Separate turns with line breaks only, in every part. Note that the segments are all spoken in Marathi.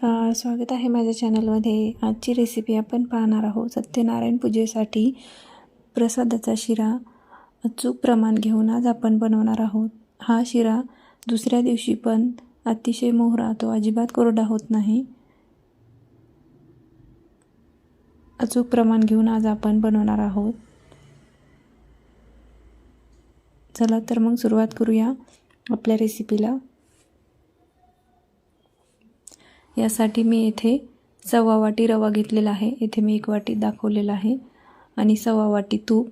नमस्कार, स्वागत आहे माझ्या चॅनलमध्ये। आजची रेसिपी आपण पाहणार आहोत। सत्यनारायण पूजेसाठी प्रसादाचा शिरा अचूक प्रमाण घेऊन आज आपण बनवणार आहोत। हा शिरा दुसऱ्या दिवशी पण अतिशय मोहर राहतो, अजिबात कोरडा होत नाही। अचूक प्रमाण घेऊन आज आपण बनवणार आहोत। चला तर मग सुरुवात करूया आपल्या रेसिपीला। यासाठी मी येथे 1/4 वाटी रवा घेतलेला आहे। येथे मी 1 वाटी दाखवलेला आहे आणि 1/4 वाटी तूप।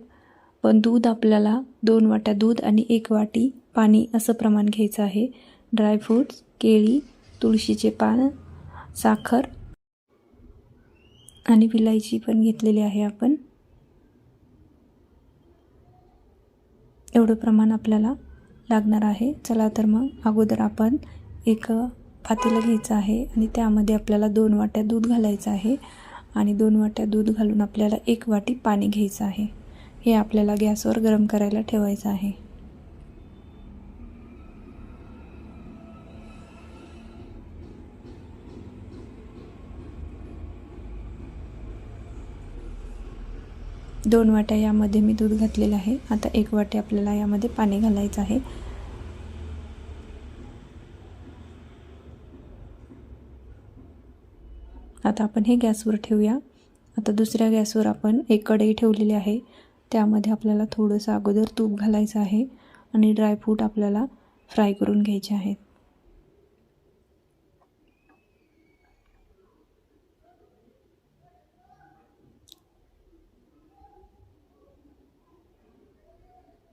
पण दूध आपल्याला 2 वाट्या दूध आणि 1 वाटी पाणी असं प्रमाण घ्यायचं आहे। ड्रायफ्रूट्स, केळी, तुळशीचे पान, साखर आणि विलायची पण घेतलेली आहे आपण। एवढं प्रमाण आपल्याला लागणार आहे। चला तर मग अगोदर आपण एक पातेलं घ्यायचं आहे आणि त्यामध्ये आपल्याला 2 वाट्या दूध घालायचं आहे आणि 2 वाट्या दूध घालून आपल्याला 1 वाटी पाणी घ्यायचं आहे। हे आपल्याला गॅसवर गरम करायला ठेवायचं आहे। दोन वाट्या यामध्ये मी दूध घातलेलं आहे। आता 1 वाटी आपल्याला यामध्ये पाणी घालायचं आहे। आता आपण हे गॅसवर ठेवूया। आता दुसऱ्या गॅसवर आपण एक कढई ठेवलेली आहे। त्यामध्ये आपल्याला थोडंसं अगोदर तूप घालायचं आहे आणि ड्रायफ्रूट आपल्याला फ्राय करून घ्यायचे आहेत।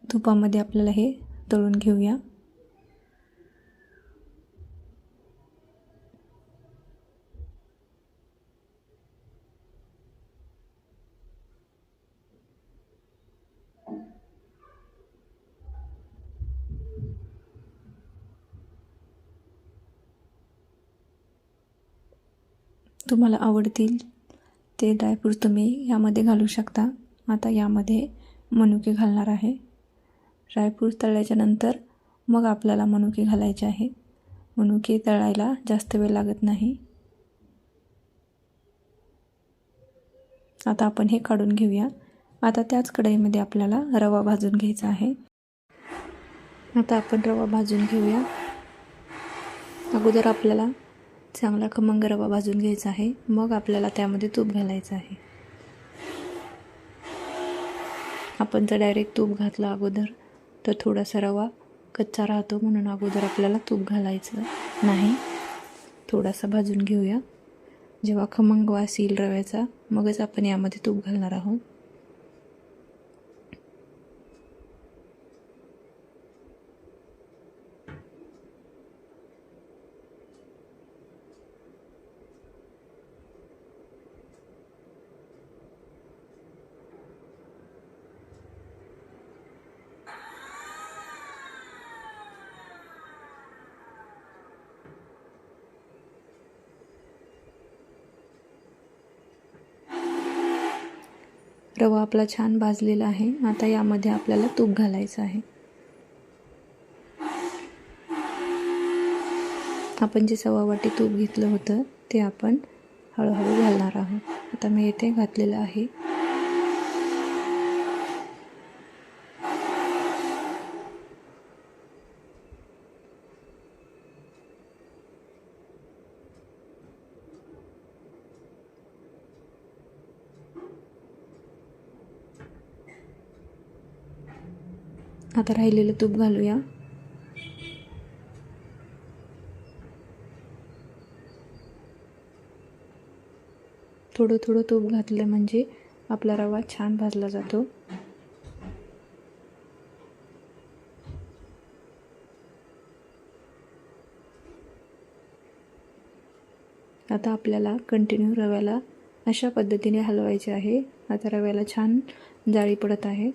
तुपामध्ये आपल्याला हे तळून घेऊया। तुम्हाला आवडतील ते ड्रायफ्रूट तुम्ही यामध्ये घालू शकता। आता यामध्ये मनुके घालणार आहे। ड्रायफ्रूट तळल्याच्या नंतर मग आपल्याला मनुके घालायचे आहे। मनुके तळायला जास्त वेळ लागत नाही। आता आपण हे काढून घेऊया। आता त्याच कढईमध्ये आपल्याला रवा भाजून घ्यायचा आहे। आता आपण रवा भाजून घेऊया। अगोदर आपल्याला चांगला खमंग रवा भाजून घ्यायचा आहे, मग आपल्याला त्यामध्ये तूप घालायचं आहे। आपण जर डायरेक्ट तूप घातलं अगोदर तर थोडासा रवा कच्चा राहतो, म्हणून अगोदर आपल्याला तूप घालायचं नाही। थोडासा भाजून घेऊया। जेव्हा खमंग वास येईल रव्याचा मगच आपण यामध्ये तूप घालणार आहोत। रवा आपला छान भाजलेला आहे। आता यामध्ये आपल्याला तूप घालायचं आहे। आपण जे 1/4 वाटी तूप घेतलं होतं ते आपण हळूहळू घालणार आहोत। आता मी येथे घातलेलं आहे। आता राहिलेलं तूप घालूया। थोडं थोडं तूप घातलं म्हणजे आपला रवा छान भाजला जातो। आता आपल्याला कंटिन्यू रव्याला अशा पद्धतीने हलवायचे आहे। आता रव्याला छान जाळी पडत आहे।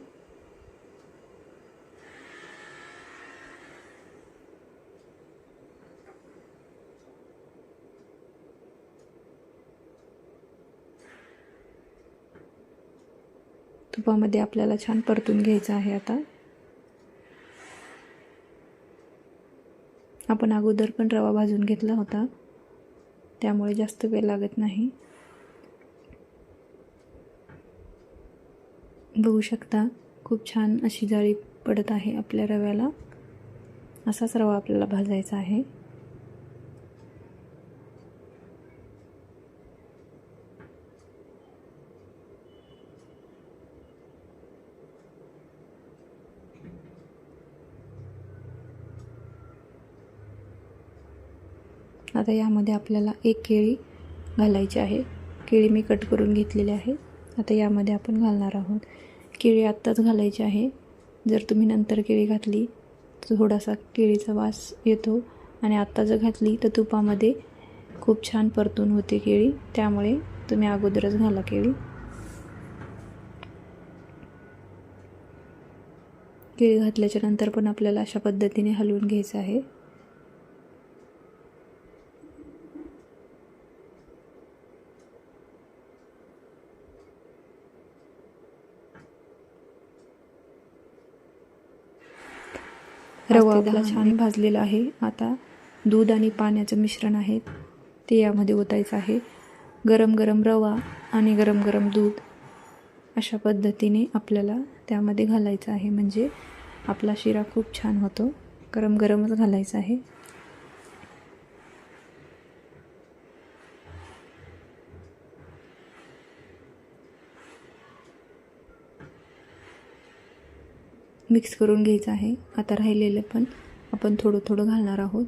तुपामध्ये आपल्याला छान परतून घ्यायचं आहे। आता आपण अगोदर पण रवा भाजून घेतला होता, त्यामुळे जास्त वेळ लागत नाही. बघू शकता खूप छान अशी जाळी पडत आहे आपल्या रव्याला. असाच रवा आपल्याला भाजायचा आहे. आता यामध्ये आपल्याला एक केळी घालायची आहे. केळी मी कट करून घेतलेली आहे. आता यामध्ये आपण घालणार आहोत. केळी आत्ताच घालायची आहे. जर तुम्ही नंतर केळी घातली तर थोडासा केळीचा वास येतो आणि आत्ता जर घातली तर तुपामध्ये खूप छान परतून होते केळी. त्यामुळे तुम्ही अगोदरच घाला केळी. केळी घातल्याच्या नंतर पण आपल्याला अशा पद्धतीने हलवून घ्यायचं आहे. रवा आपला छान भाजलेला आहे. आता दूध आणि पाण्याचं मिश्रण आहे ते यामध्ये ओतायचं आहे. गरम गरम रवा आणि गरम गरम दूध अशा पद्धतीने आपल्याला त्यामध्ये घालायचं आहे. म्हणजे आपला शिरा खूप छान होतो. गरम गरमच घालायचं आहे. मिक्स करून घ्यायचं आहे. आता राहिलेलं पण आपण थोडं थोडं घालणार आहोत.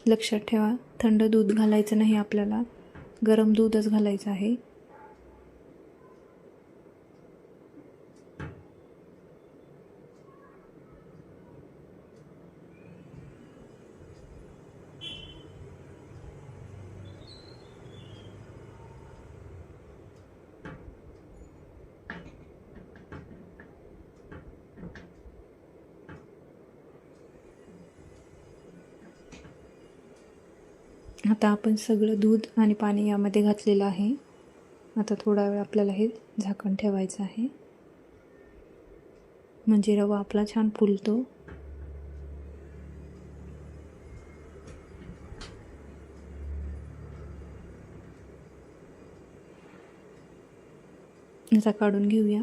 लक्षात ठेवा, थंड दूध घालायचं नाही आपल्याला, गरम दूधच घालायचं आहे. आता आपण सगळं दूध आणि पाणी यामध्ये घातलेलं आहे. आता थोडा वेळ आपल्याला हे झाकण ठेवायचं आहे. म्हणजे रवा आपला छान फुलतो. आता काढून घेऊया.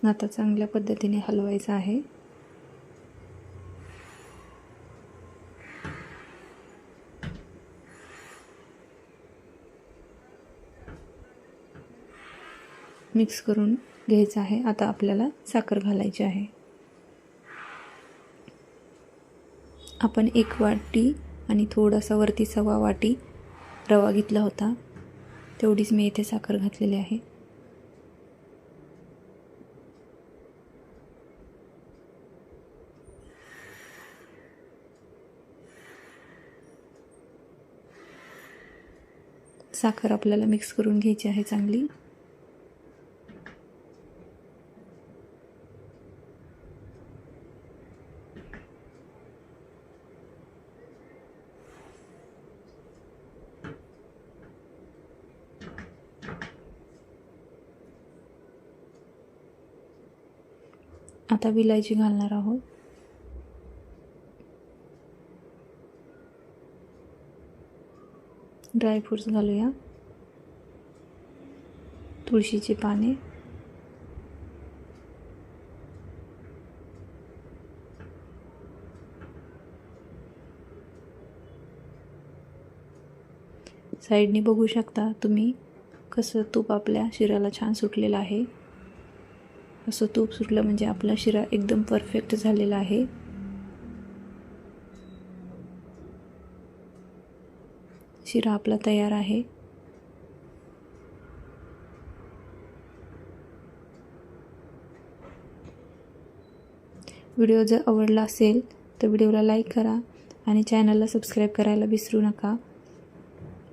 आता चांगल्या पद्धतीने हलवायचं आहे. मिक्स करून घ्यायचं आहे. आता आपल्याला साखर घालायची आहे. आपण 1 वाटी आणि थोडासा वरती 1/2 वाटी रवा घेतला होता, तेवढीच मी इथे साखर घातलेली आहे. साखर आपल्याला मिक्स करून घ्यायची आहे चांगली. आता विलायची घालणार आहोत. ड्रायफ्रूट्स घालूया. तुळशीची पाने, साईडनी बघू शकता तुम्ही कसं तूप आपल्या शिऱ्याला छान सुटलेलं आहे. असं तूप सुटलं म्हणजे आपला शिरा एकदम परफेक्ट झालेला आहे. शिरा आपला तयार आहे. व्हिडिओ जर आवडला असेल तर व्हिडिओला लाईक करा आणि चॅनलला सबस्क्राईब करायला विसरू नका.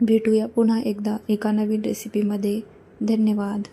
भेटूया पुन्हा एकदा एका नवीन रेसिपीमध्ये. धन्यवाद.